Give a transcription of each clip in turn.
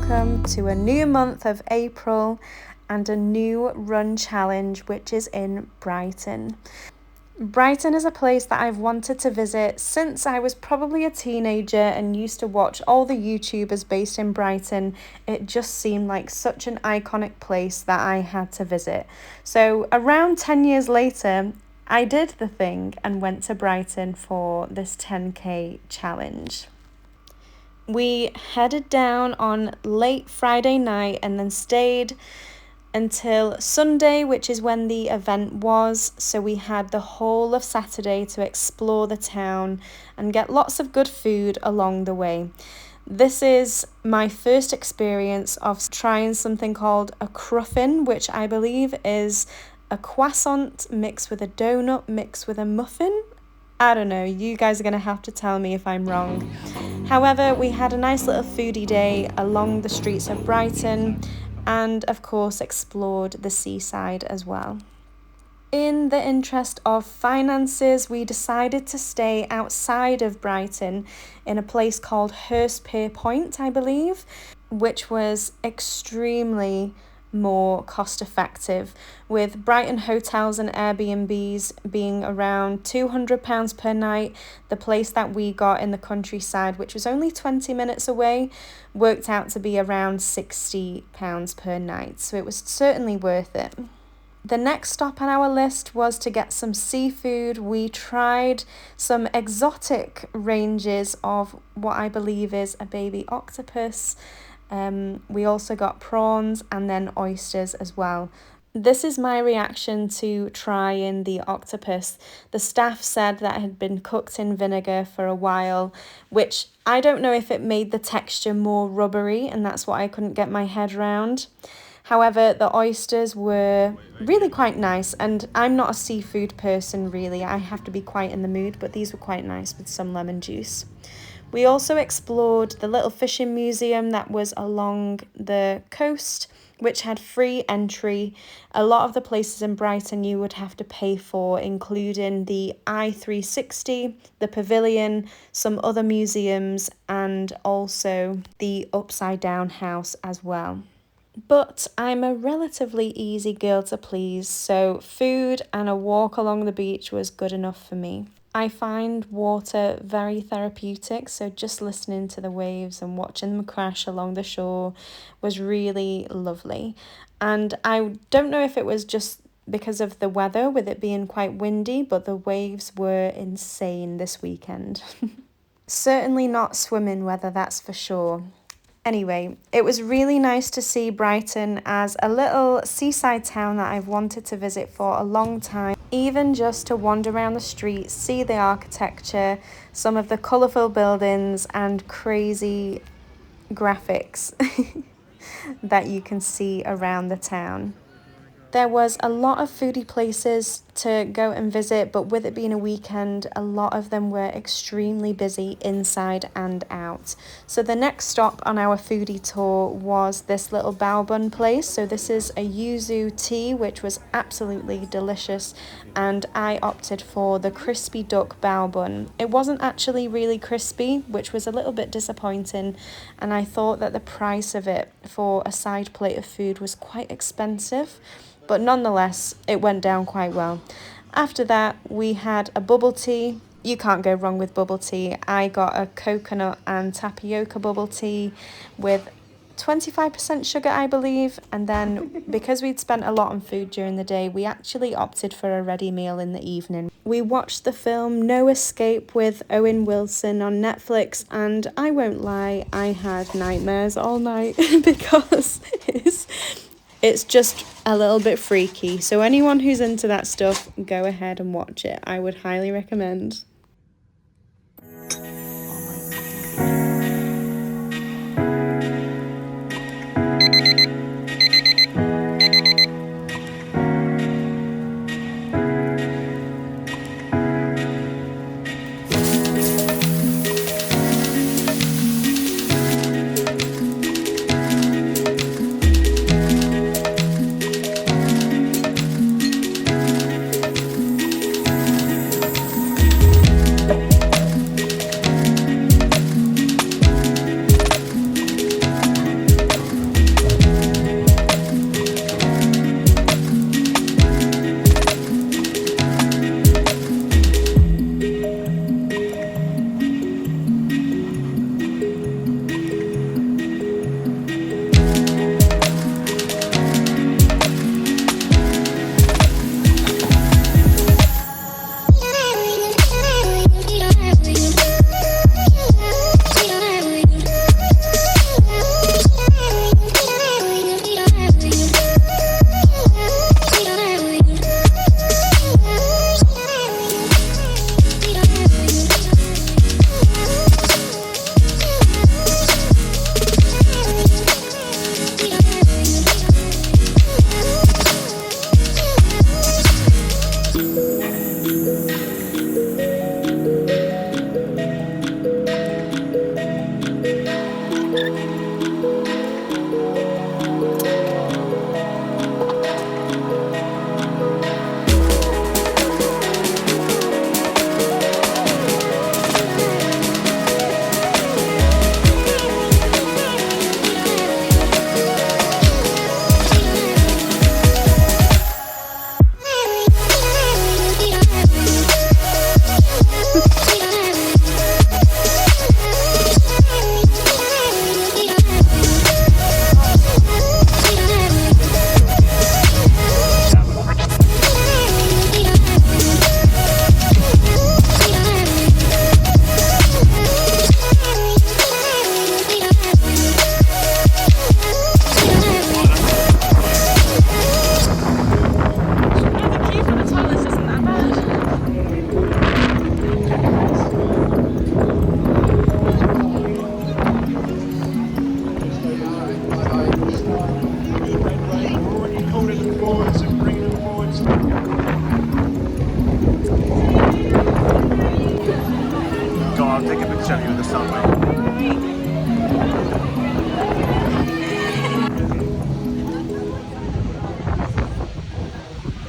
welcome to a new month of April and a new run challenge, which is in Brighton. Brighton is a place that I've wanted to visit since I was probably a teenager and used to watch all the YouTubers based in Brighton. It just seemed like such an iconic place that I had to visit. So around 10 years later, I did the thing and went to Brighton for this 10k challenge. We headed down on late Friday night and then stayed until Sunday, which is when the event was. So we had the whole of Saturday to explore the town and get lots of good food along the way. This is my first experience of trying something called a cruffin, which I believe is a croissant mixed with a donut mixed with a muffin. I don't know, you guys are going to have to tell me if I'm wrong. However, we had a nice little foodie day along the streets of Brighton and of course explored the seaside as well. In the interest of finances, we decided to stay outside of Brighton in a place called Hurstpierpoint, I believe, which was extremely more cost effective, with Brighton hotels and Airbnbs being around £200 per night. The place that we got in the countryside, which was only 20 minutes away, worked out to be around £60 per night, so it was certainly worth it. The next stop on our list was to get some seafood. We tried some exotic ranges of what I believe is a baby octopus. We also got prawns and then oysters as well. This is my reaction to trying the octopus. The staff said that it had been cooked in vinegar for a while, which I don't know if it made the texture more rubbery, and that's what I couldn't get my head around. However, the oysters were really quite nice, and I'm not a seafood person really. I have to be quite in the mood, but these were quite nice with some lemon juice. We also explored the little fishing museum that was along the coast, which had free entry. A lot of the places in Brighton you would have to pay for, including the I-360, the pavilion, some other museums, and also the upside down house as well. But I'm a relatively easy girl to please, so food and a walk along the beach was good enough for me. I find water very therapeutic, so just listening to the waves and watching them crash along the shore was really lovely. And I don't know if it was just because of the weather, with it being quite windy, but the waves were insane this weekend. Certainly not swimming weather, that's for sure. Anyway, it was really nice to see Brighton as a little seaside town that I've wanted to visit for a long time. Even just to wander around the streets, see the architecture, some of the colourful buildings and crazy graphics that you can see around the town. There was a lot of foodie places to go and visit, but with it being a weekend, a lot of them were extremely busy inside and out. So the next stop on our foodie tour was this little bao bun place. So this is a yuzu tea, which was absolutely delicious, and I opted for the crispy duck bao bun. It wasn't actually really crispy, which was a little bit disappointing, and I thought that the price of it for a side plate of food was quite expensive. But nonetheless, it went down quite well. After that, we had a bubble tea. You can't go wrong with bubble tea. I got a coconut and tapioca bubble tea with 25% sugar, I believe. And then because we'd spent a lot on food during the day, we actually opted for a ready meal in the evening. We watched the film No Escape with Owen Wilson on Netflix, and I won't lie, I had nightmares all night because it's just a little bit freaky. So anyone who's into that stuff, go ahead and watch it. I would highly recommend.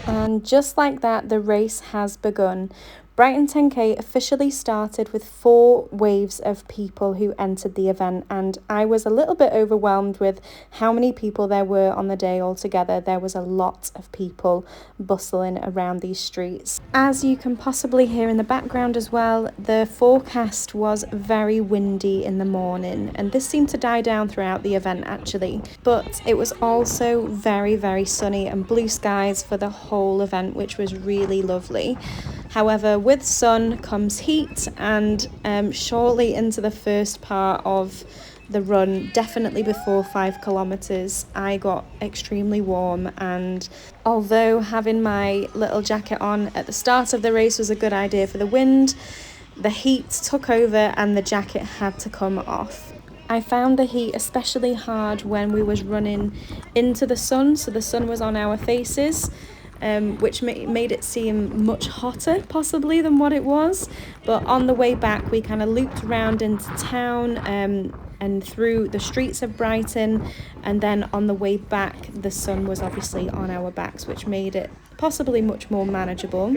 And just like that, the race has begun. Brighton 10k officially started with 4 waves of people who entered the event, and I was a little bit overwhelmed with how many people there were on the day altogether. There was a lot of people bustling around these streets. As you can possibly hear in the background as well, the forecast was very windy in the morning, and this seemed to die down throughout the event actually. But it was also very, very sunny and blue skies for the whole event, which was really lovely. However, with sun comes heat, and shortly into the first part of the run, definitely before 5 kilometers, I got extremely warm, and although having my little jacket on at the start of the race was a good idea for the wind, the heat took over and the jacket had to come off. I found the heat especially hard when we was running into the sun, so the sun was on our faces, which made it seem much hotter possibly than what it was. But on the way back we kind of looped around into town and through the streets of Brighton, and then on the way back the sun was obviously on our backs, which made it possibly much more manageable.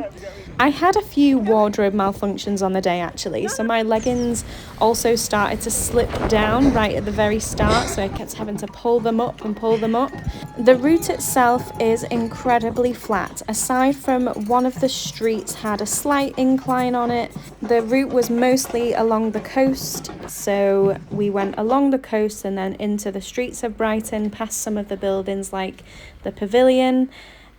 I had a few wardrobe malfunctions on the day actually, so my leggings also started to slip down right at the very start, so I kept having to pull them up and pull them up. The route itself is incredibly flat. Aside from one of the streets had a slight incline on it, the route was mostly along the coast, so we went along the coast and then into the streets of Brighton, past some of the buildings like the Pavilion,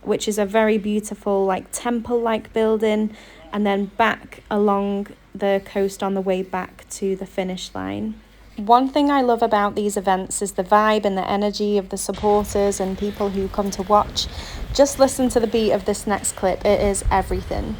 which is a very beautiful like temple-like building, and then back along the coast on the way back to the finish line. One thing I love about these events is the vibe and the energy of the supporters and people who come to watch. Just listen to the beat of this next clip, it is everything.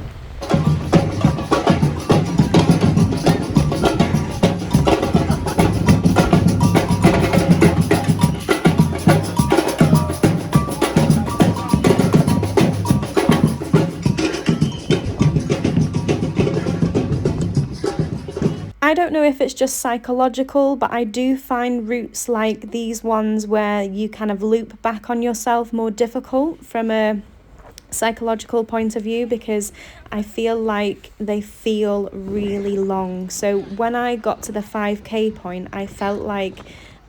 I don't know if it's just psychological, but I do find routes like these ones where you kind of loop back on yourself more difficult from a psychological point of view, because I feel like they feel really long. So when I got to the 5k point, I felt like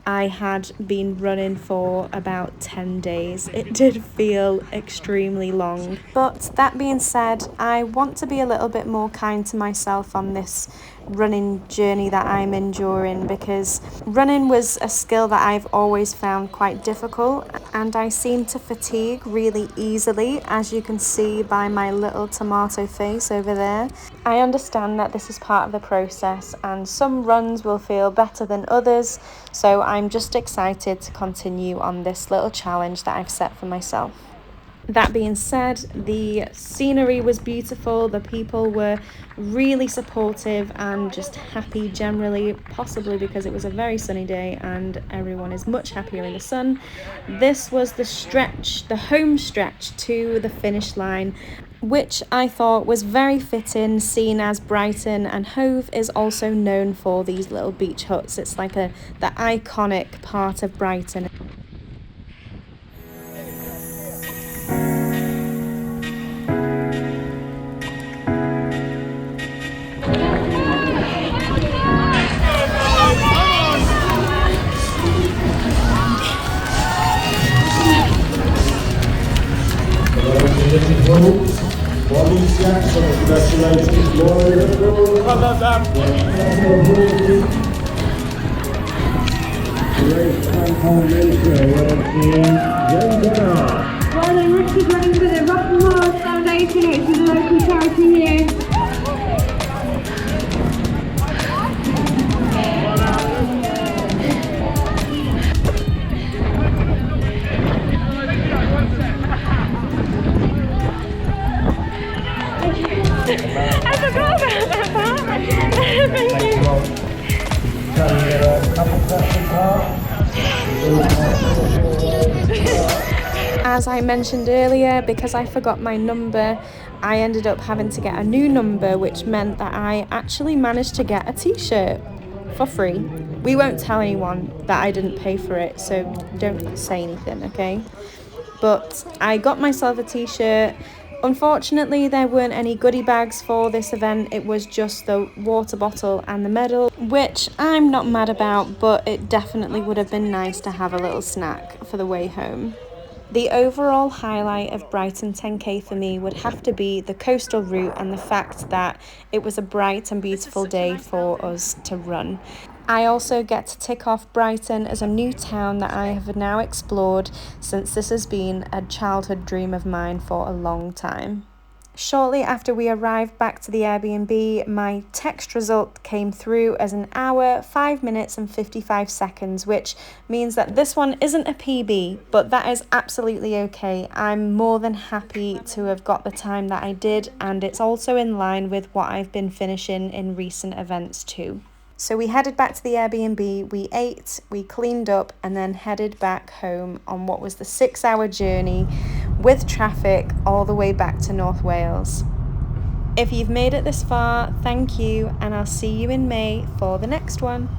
I had been running for about 10 days. It did feel extremely long. But that being said, I want to be a little bit more kind to myself on this running journey that I'm enduring, because running was a skill that I've always found quite difficult, and I seem to fatigue really easily, as you can see by my little tomato face over there. I understand that this is part of the process and some runs will feel better than others, so I'm just excited to continue on this little challenge that I've set for myself. That being said, the scenery was beautiful, the people were really supportive and just happy generally, possibly because it was a very sunny day and everyone is much happier in the sun. This was the stretch, the home stretch to the finish line, which I thought was very fitting, seeing as Brighton and Hove is also known for these little beach huts. It's like the iconic part of Brighton. Well, Rich is running for the Rock and Roll Foundation, which is a local charity here. I forgot about that part. Thank you. As I mentioned earlier, because I forgot my number, I ended up having to get a new number, which meant that I actually managed to get a t-shirt for free. We won't tell anyone that I didn't pay for it, so don't say anything, okay? But I got myself a t-shirt. Unfortunately, there weren't any goodie bags for this event. It was just the water bottle and the medal, which I'm not mad about, but it definitely would have been nice to have a little snack for the way home. The overall highlight of Brighton 10k for me would have to be the coastal route and the fact that it was a bright and beautiful day for us to run. I also get to tick off Brighton as a new town that I have now explored, since this has been a childhood dream of mine for a long time. Shortly after we arrived back to the Airbnb, my text result came through as an hour, 5 minutes and 55 seconds, which means that this one isn't a PB, but that is absolutely okay. I'm more than happy to have got the time that I did, and it's also in line with what I've been finishing in recent events too. So we headed back to the Airbnb, we ate, we cleaned up, and then headed back home on what was the 6-hour journey with traffic all the way back to North Wales. If you've made it this far, thank you, and I'll see you in May for the next one.